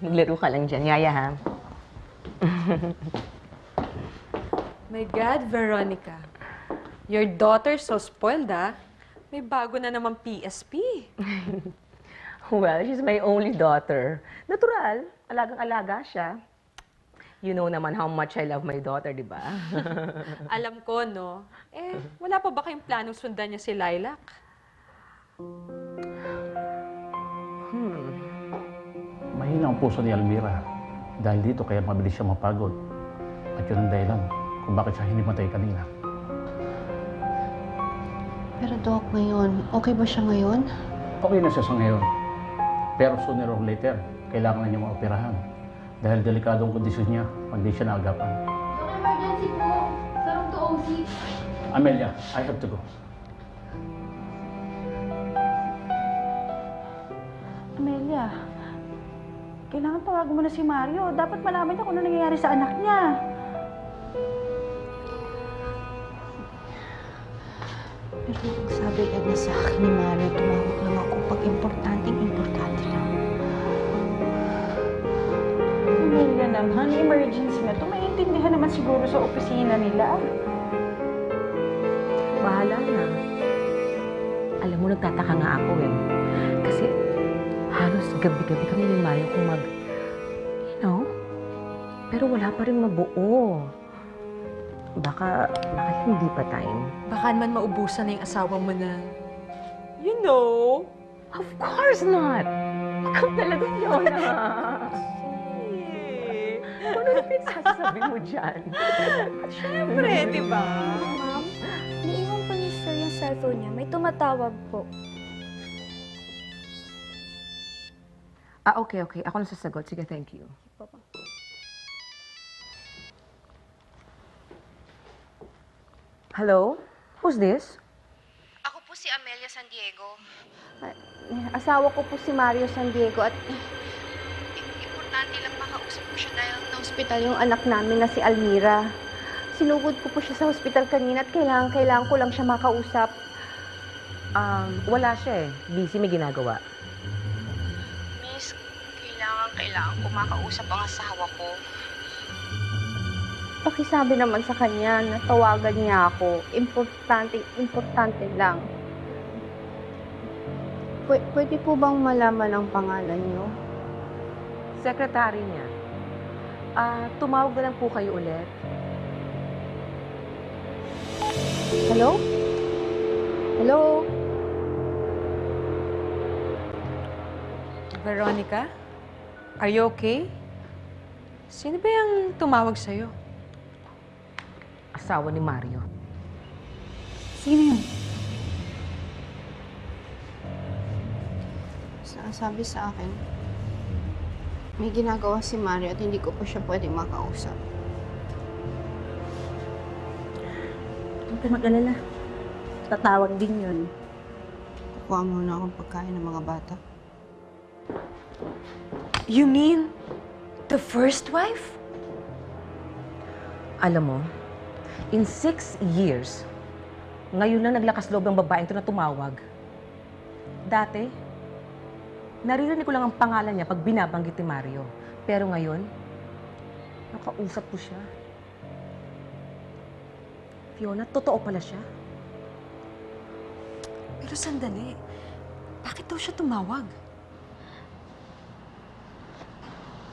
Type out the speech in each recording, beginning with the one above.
Maglaro ka lang dyan, Yaya, ha? My God, Veronica. Your daughter's so spoiled, ah. May bago na naman PSP. Well, she's my only daughter. Natural, alagang-alaga siya. You know naman how much I love my daughter, di ba? Alam ko, no? Wala pa ba kayong planong sundan niya si Lilac? Mahina ang puso ni Almira. Dahil dito, kaya mabilis siya mapagod. At yun ang dahilan kung bakit siya hinimatay kanina. Pero Doc, ngayon, okay ba siya ngayon? Okay na siya sa ngayon. Pero sooner or later, kailangan na niya maoperahan. Dahil delikado ang kondisyon niya pag di siya naagapan. Doc, emergency po. Sarong to OC. Amelia, I have to go. Amelia, kailangan tawagan mo na si Mario. Dapat malaman niya kung ano nangyayari sa anak niya. Pero ang sabi agad na sa akin ni Mario, tumawag lang ako pag importante lang. Amelia naman, emergency na to. Maiintindihan naman siguro sa opisina nila. Bahala na. Alam mo, nagtataka nga ako eh. Kasi halos gabi-gabi kami ni Mario kung pero wala pa rin mabuo. Baka hindi pa time. Baka naman maubusan na yung asawa mo na, you know. Of course not! Ikaw talaga yun, Ano na pinagsasabi mo dyan? Siyempre, di ba? Ma'am, naiwan po ni Sir yung cellphone niya. May tumatawag po. Okay. Ako na sasagot. Sige, thank you. Hello? Who's this? Ako po si Amelia San Diego. Asawa ko po si Mario San Diego at Importante lang makausap ko siya dahil hospital yung anak namin na si Almira. Sinugod ko po siya sa hospital kanina at kailangan ko lang siya makausap. Wala siya eh. Busy, may ginagawa. Miss, kailangan ko makausap ang asawa ko. Pakisabi naman sa kanya na tawagan niya ako. Importante lang. Pwede po bang malaman ang pangalan niyo? Sekretary niya. Tumawag na lang po kayo ulit. Hello? Hello? Veronica, are you okay? Sino ba yung tumawag sa'yo? Asawa ni Mario. Sino yun? Sabi sa akin, may ginagawa si Mario at hindi ko pa siya pwedeng makausap. Huwag ka mag-alala. Tatawag din yun. Kukuha muna akong pagkain ng mga bata. You mean the first wife? Alam mo, in 6 years, ngayon lang naglakas loob ng babaeng ito na tumawag. Dati, naririnig ko lang ang pangalan niya pag binabanggit ni Mario. Pero ngayon, nakausap ko siya. Fiona, totoo pala siya. Pero sandali, bakit daw siya tumawag?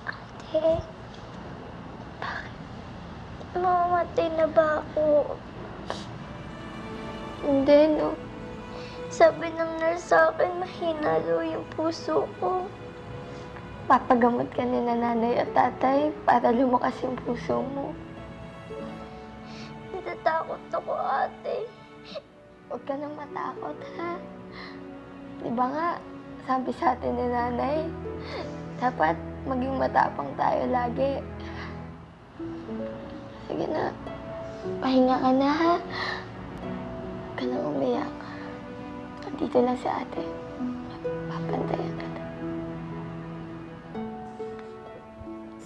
Bakit? Mamamatay na ba ako? Hindi, no. Sabi ng nurse sa akin, mahina daw yung puso ko. Papagamot ka ni nanay at tatay para lumakas yung puso mo. Natatakot ako, ate. Huwag ka nang matakot, ha? Di ba nga, sabi sa atin ni nanay, dapat maging matapang tayo lagi. Sige na, pahinga ka na, ha? Huwag ka nang umiyak. Dito lang si ate. Papantayan ka na.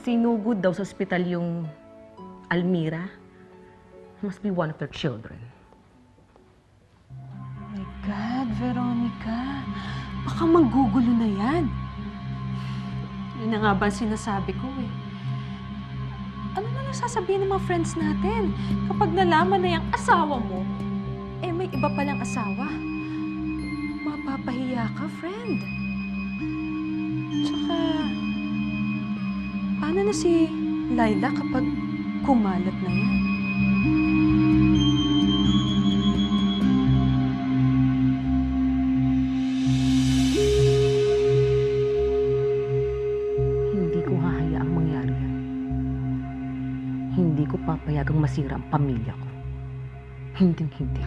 Sinugod daw sa ospital yung Almira. Must be one of their children. Oh my God, Veronica. Baka manggugulo na yan. Yun na nga ba ang sinasabi ko eh. Ano na lang sasabihin ng mga friends natin kapag nalaman na yung asawa mo, eh may iba palang asawa? Mapapahiya ka, friend. Tsaka, paano na si Laila kapag kumalat na yan? Hindi ko hahayaang mangyari yan. Hindi ko papayagang masira ang pamilya ko. Hinding-hindi.